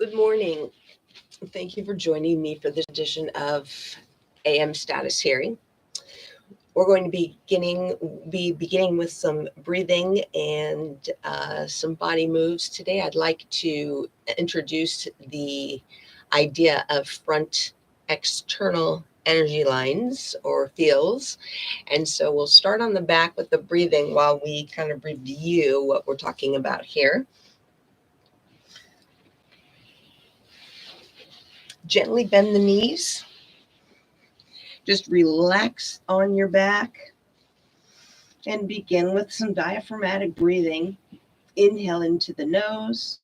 Good morning. Thank you for joining me for this edition of AM Status Hearing. We're going to be beginning with some breathing and some body moves today. I'd like to introduce the idea of front external energy lines or fields. And so we'll start on the back with the breathing while we kind of review what we're talking about here. Gently bend the knees. Just relax on your back and begin with some diaphragmatic breathing. Inhale into the nose,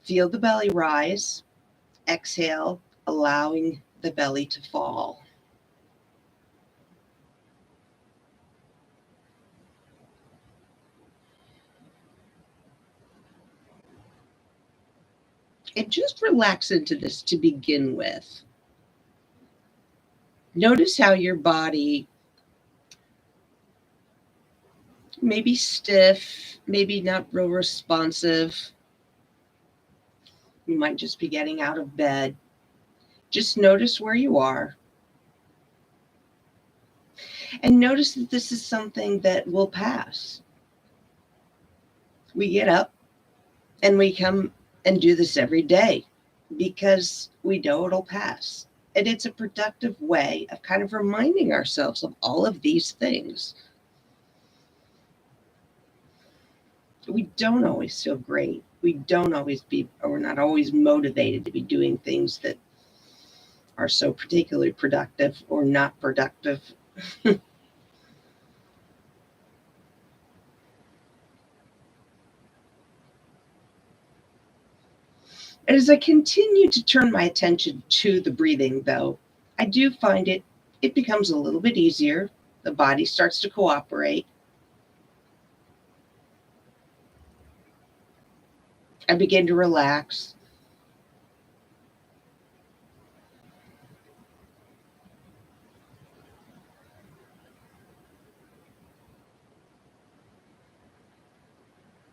feel the belly rise. Exhale, allowing the belly to fall. And just relax into this to begin with. Notice how your body may be stiff, maybe not real responsive. You might just be getting out of bed. Just notice where you are. And notice that this is something that will pass. We get up and we come and do this every day because we know it'll pass. And it's a productive way of kind of reminding ourselves of all of these things. We don't always feel great. We're not always motivated to be doing things that are so particularly productive or not productive. As I continue to turn my attention to the breathing, though, I do find it becomes a little bit easier. The body starts to cooperate. I begin to relax.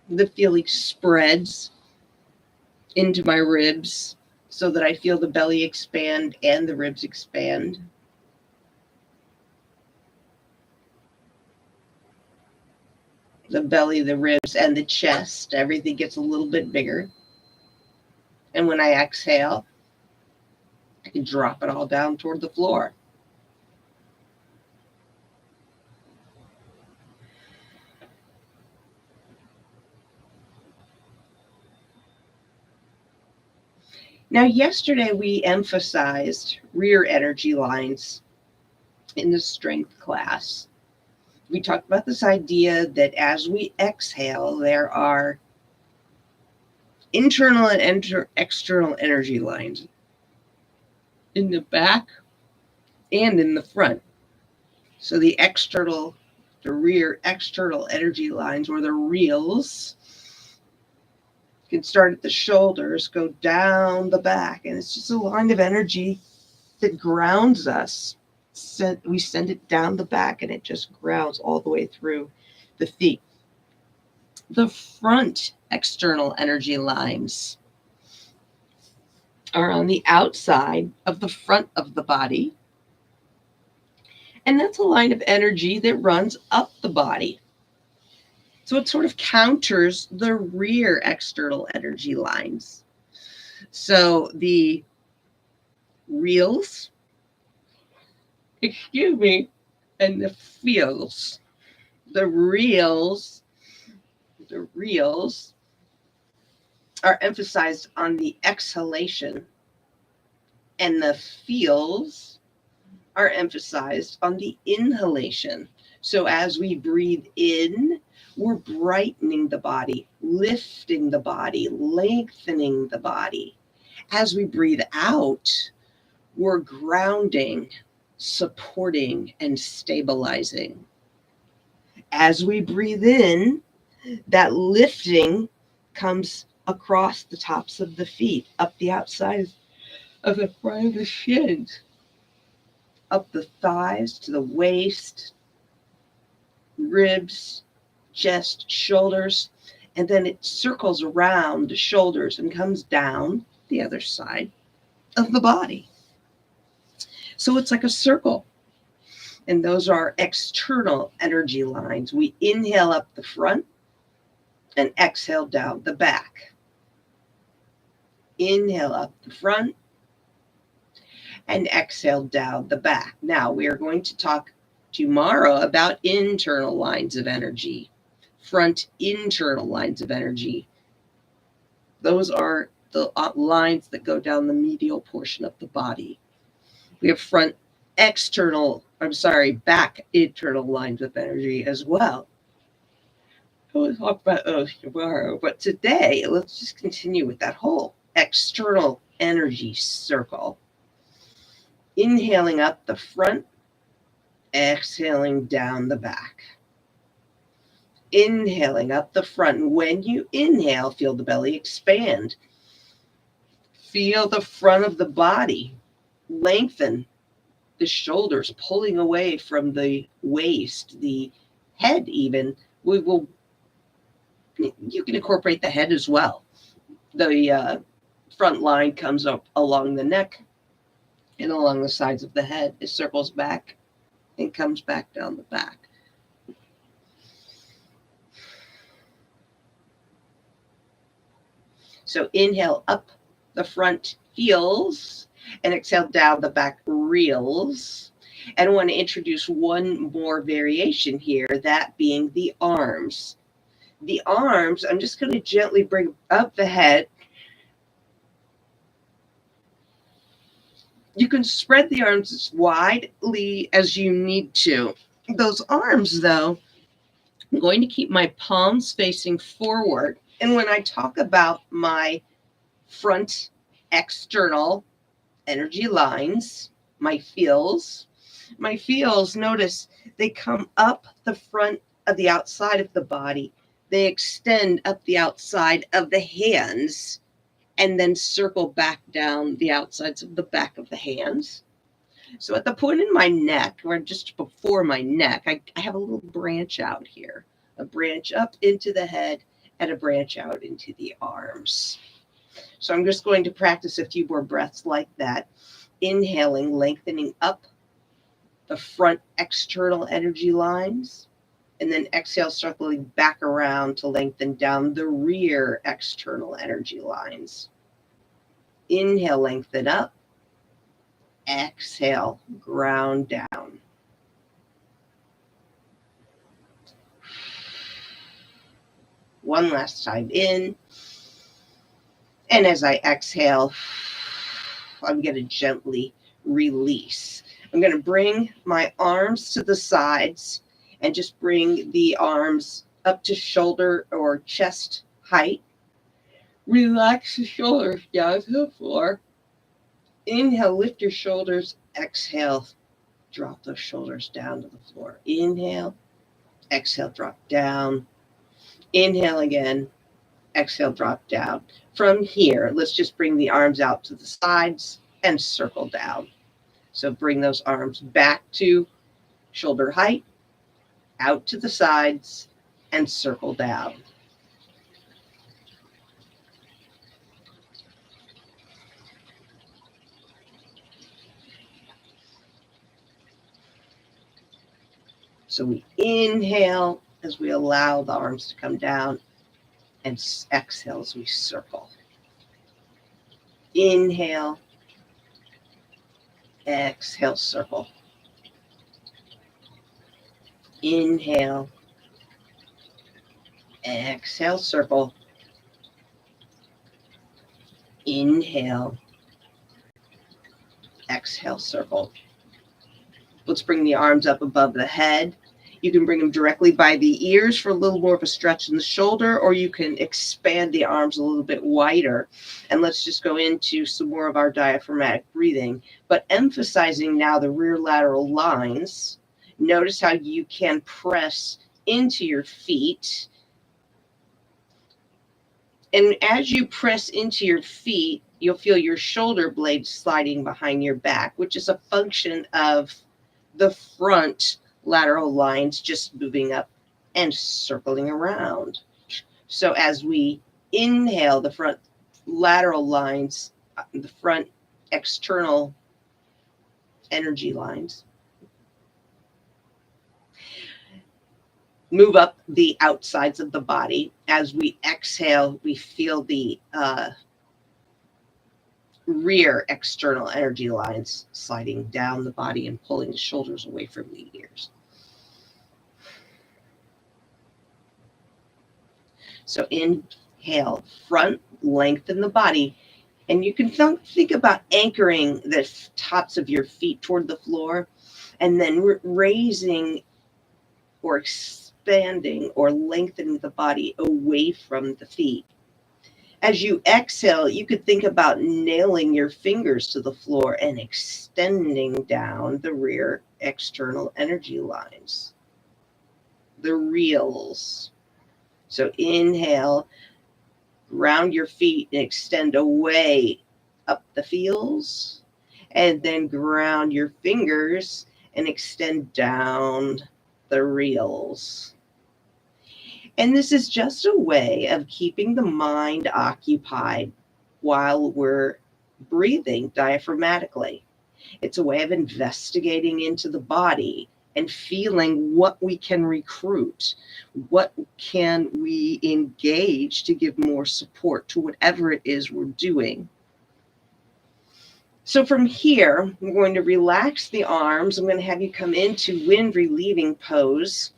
The feeling spreads into my ribs so that I feel the belly expand and the ribs expand. The belly, the ribs, and the chest, everything gets a little bit bigger. And when I exhale, I can drop it all down toward the floor. Now, yesterday we emphasized rear energy lines in the strength class. We talked about this idea that as we exhale, there are internal and external energy lines in the back and in the front. So the rear external energy lines, or the reels, can start at the shoulders, go down the back, and it's just a line of energy that grounds us. We send it down the back, and it just grounds all the way through the feet. The front external energy lines are on the outside of the front of the body, and that's a line of energy that runs up the body. So it sort of counters the rear external energy lines. So the reels, and the feels. The reels are emphasized on the exhalation, and the feels are emphasized on the inhalation. So as we breathe in, we're brightening the body, lifting the body, lengthening the body. As we breathe out, we're grounding, supporting, and stabilizing. As we breathe in, that lifting comes across the tops of the feet, up the outside of the front of the shins, up the thighs to the waist, ribs, chest, shoulders, and then it circles around the shoulders and comes down the other side of the body. So it's like a circle. And those are external energy lines. We inhale up the front and exhale down the back. Inhale up the front and exhale down the back. Now we are going to talk tomorrow about internal lines of energy, front internal lines of energy. Those are the lines that go down the medial portion of the body. We have back internal lines of energy as well. We'll talk about those tomorrow. But today, let's just continue with that whole external energy circle. Inhaling up the front, exhaling down the back. Inhaling up the front. When you inhale, feel the belly expand. Feel the front of the body lengthen, the shoulders pulling away from the waist, the head even. You can incorporate the head as well. The front line comes up along the neck and along the sides of the head. It circles back and comes back down the back. So inhale up the front, feels, and exhale down the back, reels. And I want to introduce one more variation here, that being the arms. The arms, I'm just going to gently bring up the head. You can spread the arms as widely as you need to. Those arms, though, I'm going to keep my palms facing forward. And when I talk about my front external energy lines, my feels, notice they come up the front of the outside of the body. They extend up the outside of the hands and then circle back down the outsides of the back of the hands. So at the point in my neck, or just before my neck, I have a little branch out here, a branch up into the head and a branch out into the arms. So I'm just going to practice a few more breaths like that. Inhaling, lengthening up the front external energy lines, and then exhale, circling back around to lengthen down the rear external energy lines. Inhale, lengthen up. Exhale, ground down. One last time in. And as I exhale, I'm going to gently release. I'm going to bring my arms to the sides and just bring the arms up to shoulder or chest height. Relax the shoulders down to the floor. Inhale, lift your shoulders. Exhale, drop those shoulders down to the floor. Inhale, exhale, drop down. Inhale again, exhale, drop down. From here, let's just bring the arms out to the sides and circle down. So bring those arms back to shoulder height, out to the sides, and circle down. So we inhale as we allow the arms to come down, and exhale as we circle. Inhale, exhale, circle. Inhale, exhale, circle. Inhale, exhale, circle. Let's bring the arms up above the head. You can bring them directly by the ears for a little more of a stretch in the shoulder, or you can expand the arms a little bit wider. And let's just go into some more of our diaphragmatic breathing, but emphasizing now the rear lateral lines. Notice how you can press into your feet. And as you press into your feet, you'll feel your shoulder blades sliding behind your back, which is a function of the front lateral lines just moving up and circling around. So as we inhale, the front lateral lines the front external energy lines. Move up the outsides of the body. As we exhale, we feel the rear external energy lines sliding down the body and pulling the shoulders away from the ears. So inhale, front, lengthen the body. And you can think about anchoring the tops of your feet toward the floor and then raising or expanding or lengthening the body away from the feet. As you exhale, you could think about nailing your fingers to the floor and extending down the rear external energy lines, the reels. So inhale, round your feet and extend away up the feels, and then ground your fingers and extend down the reels. And this is just a way of keeping the mind occupied while we're breathing diaphragmatically. It's a way of investigating into the body and feeling what we can recruit, what can we engage to give more support to whatever it is we're doing. So from here, we're going to relax the arms. I'm going to have you come into wind relieving pose,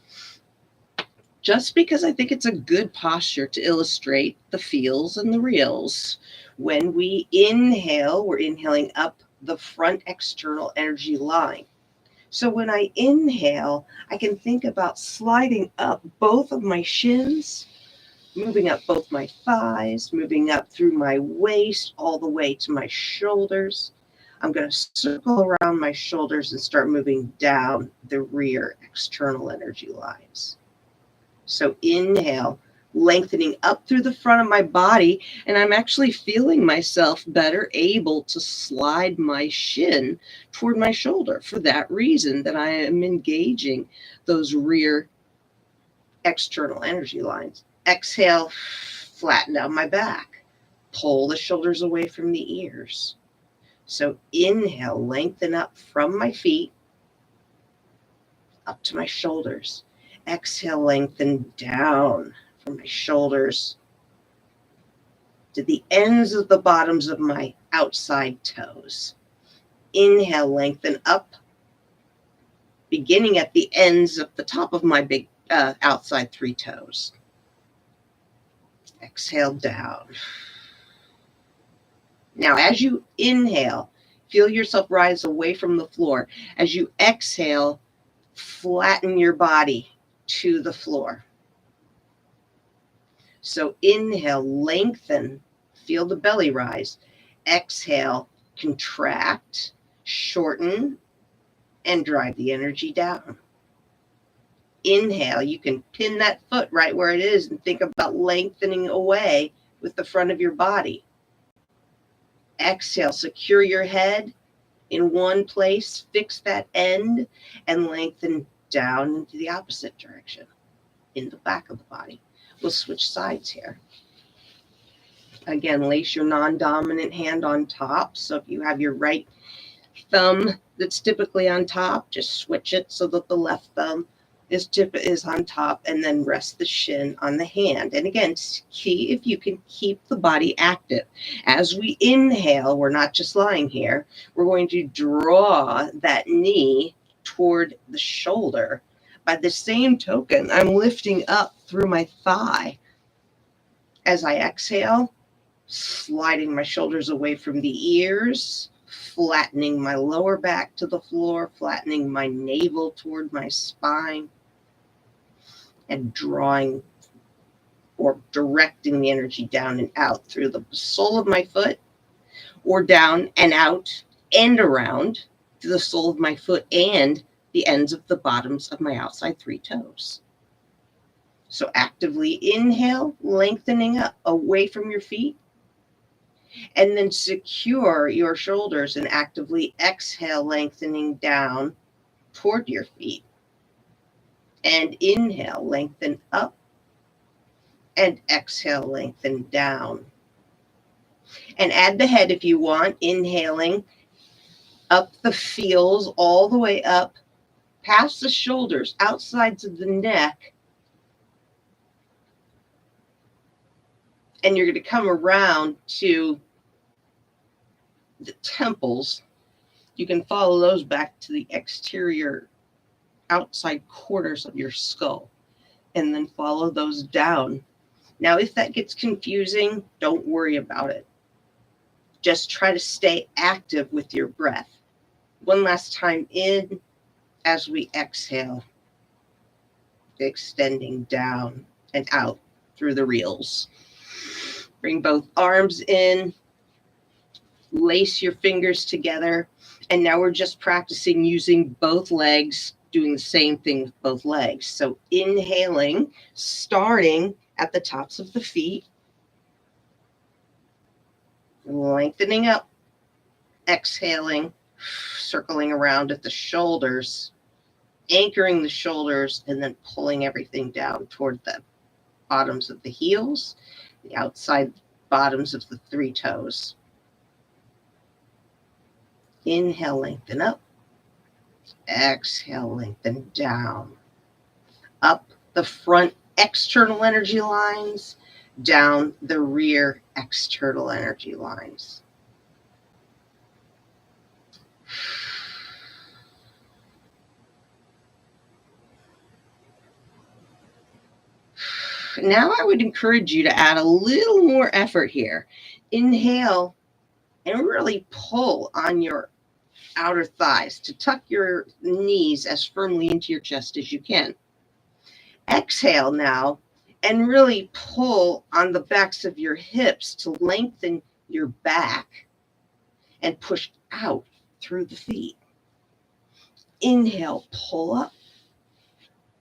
just because I think it's a good posture to illustrate the feels and the reels. When we inhale, we're inhaling up the front external energy line. So when I inhale, I can think about sliding up both of my shins, moving up both my thighs, moving up through my waist, all the way to my shoulders. I'm going to circle around my shoulders and start moving down the rear external energy lines. So inhale, lengthening up through the front of my body, and I'm actually feeling myself better able to slide my shin toward my shoulder for that reason, that I am engaging those rear external energy lines. Exhale, flatten down my back, pull the shoulders away from the ears. So inhale, lengthen up from my feet up to my shoulders. Exhale, lengthen down from my shoulders to the ends of the bottoms of my outside toes. Inhale, lengthen up, beginning at the ends of the top of my big outside three toes. Exhale down. Now, as you inhale, feel yourself rise away from the floor. As you exhale, flatten your body to the floor. So inhale, lengthen, feel the belly rise. Exhale, contract, shorten, and drive the energy down. Inhale, you can pin that foot right where it is and think about lengthening away with the front of your body. Exhale, secure your head in one place, fix that end, and lengthen down into the opposite direction, in the back of the body. We'll switch sides here. Again, lace your non-dominant hand on top. So if you have your right thumb that's typically on top, just switch it so that the left thumb is on top, and then rest the shin on the hand. And again, key if you can keep the body active. As we inhale, we're not just lying here. We're going to draw that knee toward the shoulder. By the same token, I'm lifting up through my thigh. As I exhale, sliding my shoulders away from the ears, flattening my lower back to the floor, flattening my navel toward my spine, and drawing or directing the energy down and out through the sole of my foot, or down and out and around to the sole of my foot and the ends of the bottoms of my outside three toes. So actively inhale, lengthening up away from your feet, and then secure your shoulders and actively exhale, lengthening down toward your feet. And inhale, lengthen up, and exhale, lengthen down. And add the head if you want, inhaling up the feels all the way up past the shoulders, outsides of the neck. And you're going to come around to the temples. You can follow those back to the exterior outside corners of your skull and then follow those down. Now, if that gets confusing, don't worry about it. Just try to stay active with your breath. One last time in as we exhale, extending down and out through the reels. Bring both arms in, lace your fingers together, and now we're just practicing using both legs, doing the same thing with both legs. So inhaling, starting at the tops of the feet, lengthening up, exhaling, circling around at the shoulders, anchoring the shoulders, and then pulling everything down toward the bottoms of the heels, the outside bottoms of the three toes. Inhale, lengthen up. Exhale, lengthen down. Up the front external energy lines, down the rear external energy lines. Now I would encourage you to add a little more effort here. Inhale and really pull on your outer thighs to tuck your knees as firmly into your chest as you can. Exhale now and really pull on the backs of your hips to lengthen your back and push out through the feet. Inhale, pull up,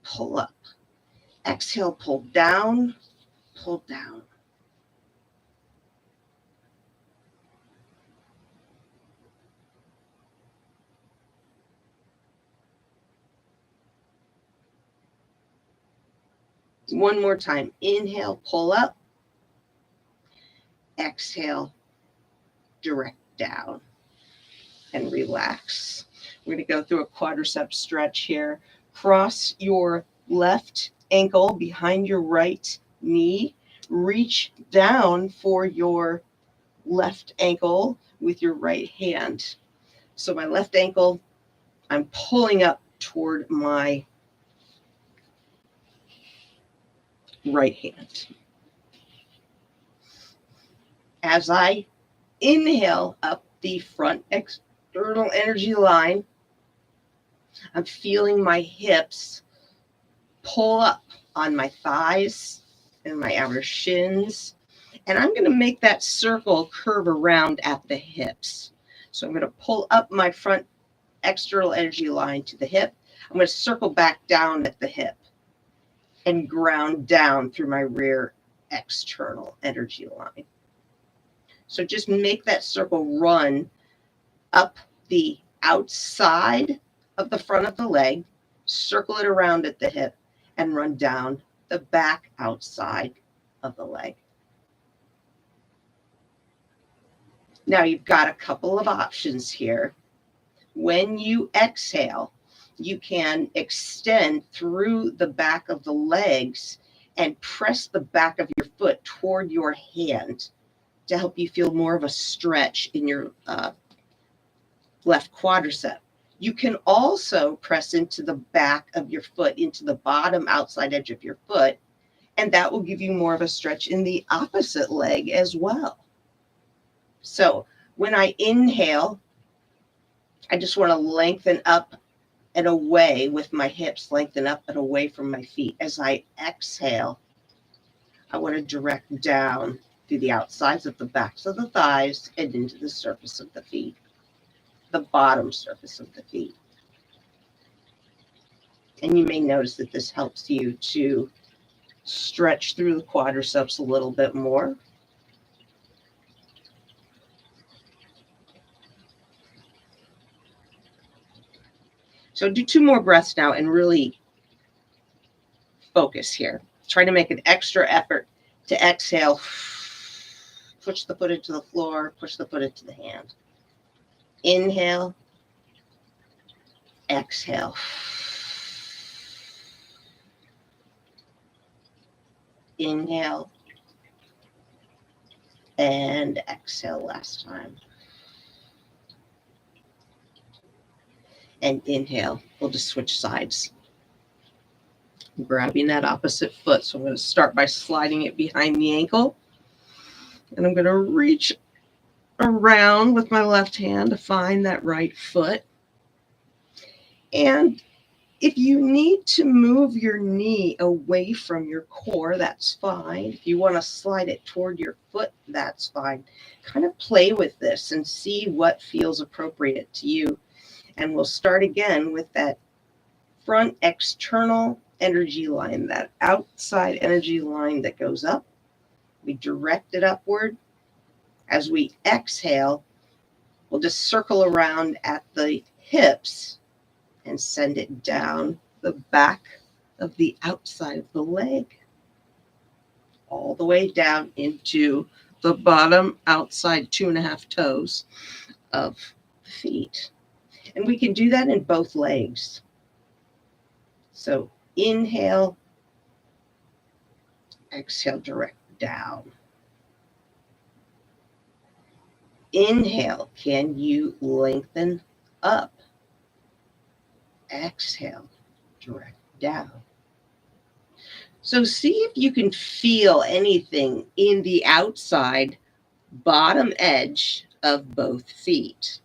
pull up. Exhale, pull down, pull down. One more time. Inhale, pull up. Exhale, direct down and relax. We're going to go through a quadricep stretch here. Cross your left ankle behind your right knee. Reach down for your left ankle with your right hand. So my left ankle, I'm pulling up toward my right hand. As I inhale up the front external energy line, I'm feeling my hips pull up on my thighs and my outer shins. And I'm going to make that circle curve around at the hips. So I'm going to pull up my front external energy line to the hip. I'm going to circle back down at the hip and ground down through my rear external energy line. So just make that circle run up the outside of the front of the leg, circle it around at the hip, and run down the back outside of the leg. Now you've got a couple of options here. When you exhale, you can extend through the back of the legs and press the back of your foot toward your hand to help you feel more of a stretch in your left quadricep. You can also press into the back of your foot, into the bottom outside edge of your foot, and that will give you more of a stretch in the opposite leg as well. So when I inhale, I just want to lengthen up and away with my hips, lengthen up and away from my feet. As I exhale, I want to direct down through the outsides of the backs of the thighs and into the surface of the feet, the bottom surface of the feet. And you may notice that this helps you to stretch through the quadriceps a little bit more. So do 2 more breaths now and really focus here. Try to make an extra effort to exhale push the foot into the floor, push the foot into the hand. Inhale, exhale. Inhale and exhale last time. And inhale. We'll just switch sides. I'm grabbing that opposite foot. So I'm going to start by sliding it behind the ankle. And I'm going to reach around with my left hand to find that right foot. And if you need to move your knee away from your core, that's fine. If you want to slide it toward your foot, that's fine. Kind of play with this and see what feels appropriate to you. And we'll start again with that front external energy line, that outside energy line that goes up. We direct it upward. As we exhale, we'll just circle around at the hips and send it down the back of the outside of the leg, all the way down into the bottom outside 2.5 toes of the feet. And we can do that in both legs. So inhale, exhale, direct down. Inhale, can you lengthen up? Exhale, direct down. So see if you can feel anything in the outside bottom edge of both feet.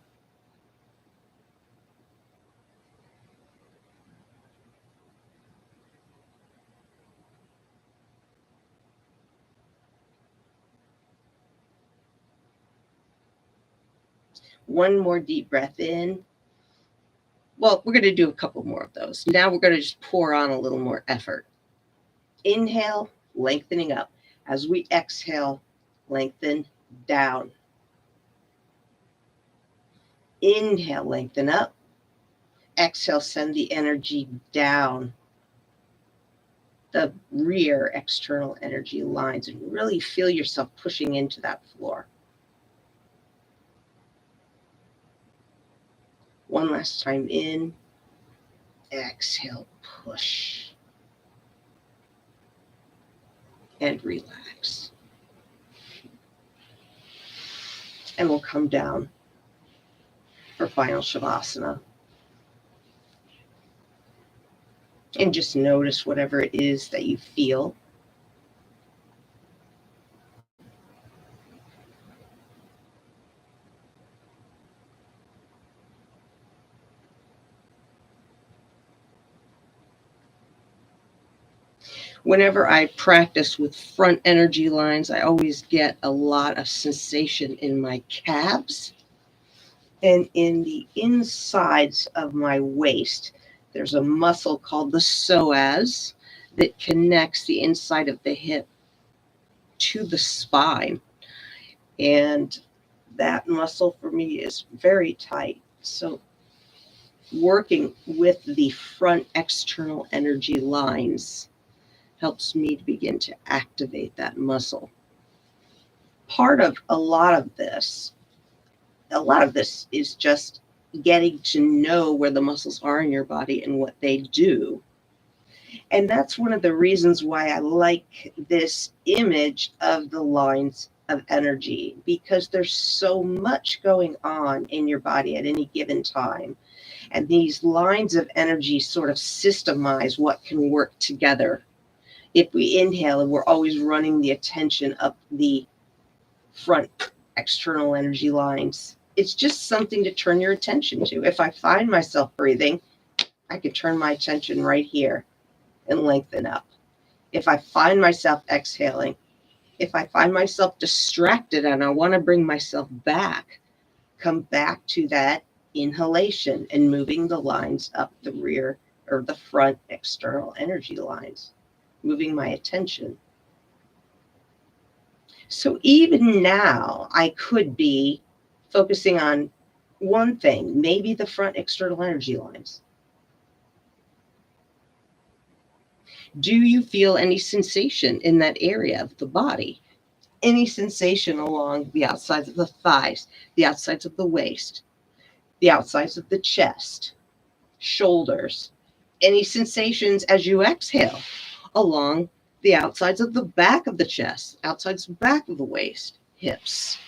One more deep breath in. Well, we're going to do a couple more of those. Now we're going to just pour on a little more effort. Inhale, lengthening up. As we exhale, lengthen down. Inhale, lengthen up. Exhale, send the energy down the rear external energy lines and really feel yourself pushing into that floor. One last time in. Exhale, push. And relax. And we'll come down for final Shavasana. And just notice whatever it is that you feel. Whenever I practice with front energy lines, I always get a lot of sensation in my calves and in the insides of my waist. There's a muscle called the psoas that connects the inside of the hip to the spine. And that muscle for me is very tight. So working with the front external energy lines helps me to begin to activate that muscle. Part of a lot of this is just getting to know where the muscles are in your body and what they do. And that's one of the reasons why I like this image of the lines of energy, because there's so much going on in your body at any given time. And these lines of energy sort of systemize what can work together. If we inhale and we're always running the attention up the front external energy lines, it's just something to turn your attention to. If I find myself breathing, I can turn my attention right here and lengthen up. If I find myself exhaling, if I find myself distracted and I want to bring myself back, come back to that inhalation and moving the lines up the rear or the front external energy lines, moving my attention. So even now, I could be focusing on one thing, maybe the front external energy lines. Do you feel any sensation in that area of the body? Any sensation along the outsides of the thighs, the outsides of the waist, the outsides of the chest, shoulders, any sensations as you exhale along the outsides of the back of the chest, outsides of the back of the waist, hips.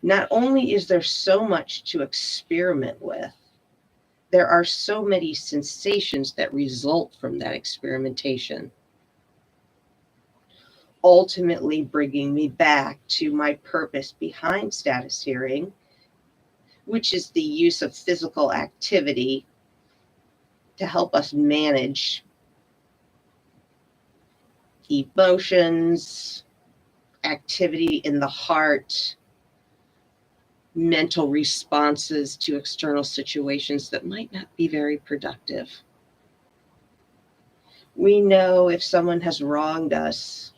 Not only is there so much to experiment with, there are so many sensations that result from that experimentation, ultimately bringing me back to my purpose behind status hearing, which is the use of physical activity to help us manage emotions, activity in the heart, mental responses to external situations that might not be very productive. We know if someone has wronged us,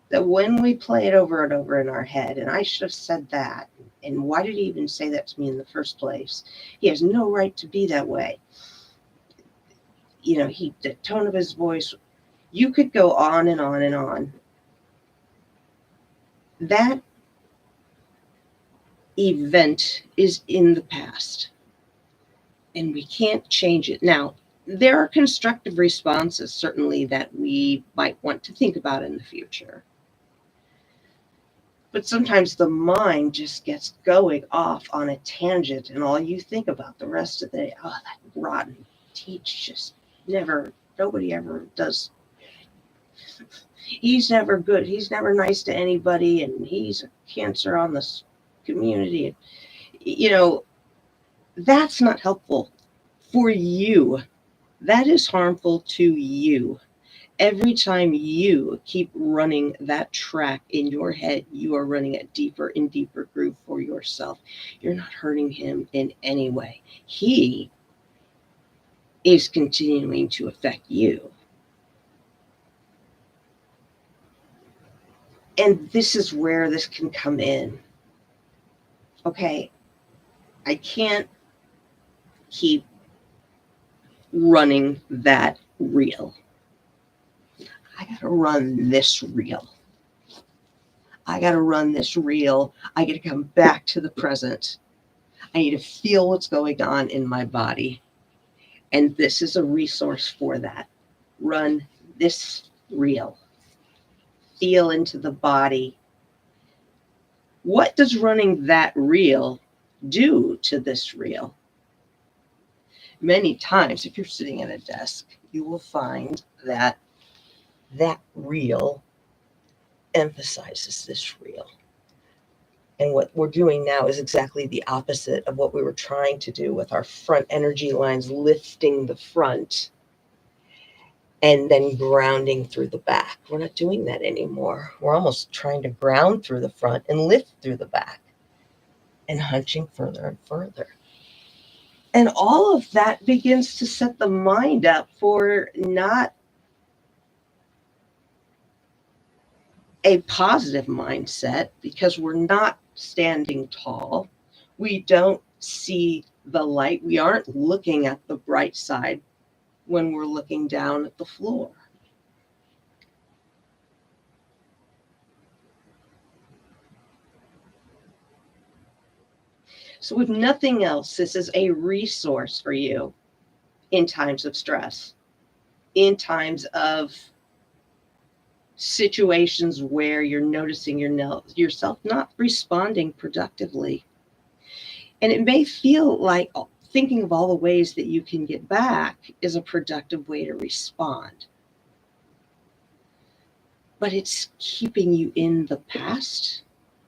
that when we play it over and over in our head, and I should have said that, and why did he even say that to me in the first place? He has no right to be that way. You know, the tone of his voice, you could go on and on and on. That event is in the past, and we can't change it. Now, there are constructive responses, certainly, that we might want to think about in the future. But sometimes the mind just gets going off on a tangent, and all you think about the rest of the day, oh, that rotten teach just never, nobody ever does. He's never good. He's never nice to anybody, and he's a cancer on this community. You know, that's not helpful for you. That is harmful to you. Every time you keep running that track in your head, you are running a deeper and deeper groove for yourself. You're not hurting him in any way. He is continuing to affect you. And this is where this can come in. Okay, I can't keep running that reel. I got to run this reel. I got to run this reel. I got to come back to the present. I need to feel what's going on in my body. And this is a resource for that. Run this reel. Feel into the body. What does running that reel do to this reel? Many times, if you're sitting at a desk, you will find that that reel emphasizes this reel. And what we're doing now is exactly the opposite of what we were trying to do with our front energy lines, lifting the front and then grounding through the back. We're not doing that anymore. We're almost trying to ground through the front and lift through the back and hunching further and further. And all of that begins to set the mind up for not a positive mindset, because we're not standing tall. We don't see the light. We aren't looking at the bright side when we're looking down at the floor. So, if nothing else, this is a resource for you in times of stress, in times of situations where you're noticing yourself not responding productively. And it may feel like thinking of all the ways that you can get back is a productive way to respond. But it's keeping you in the past.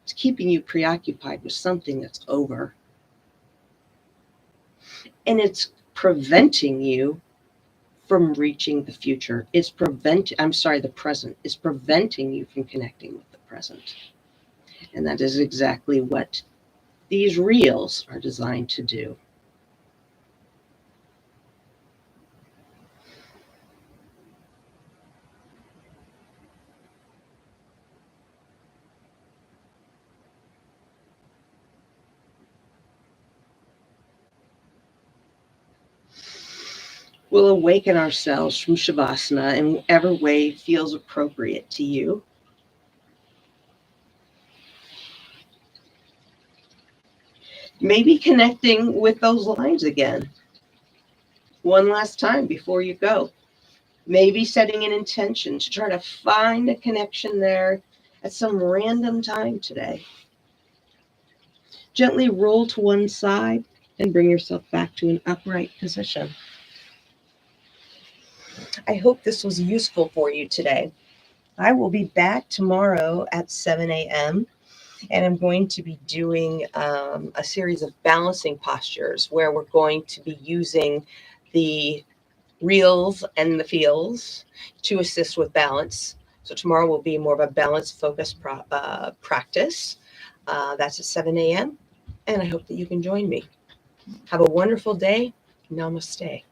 It's keeping you preoccupied with something that's over. And it's preventing you from reaching the future. The present. It's preventing you from connecting with the present. And that is exactly what these reels are designed to do. We'll awaken ourselves from Shavasana in whatever way feels appropriate to you. Maybe connecting with those lines again one last time before you go. Maybe setting an intention to try to find a connection there at some random time today. Gently roll to one side and bring yourself back to an upright position. I hope this was useful for you today. I will be back tomorrow at 7 a.m. and I'm going to be doing a series of balancing postures where we're going to be using the reels and the feels to assist with balance. So tomorrow will be more of a balance focused practice. That's at 7 a.m. And I hope that you can join me. Have a wonderful day. Namaste.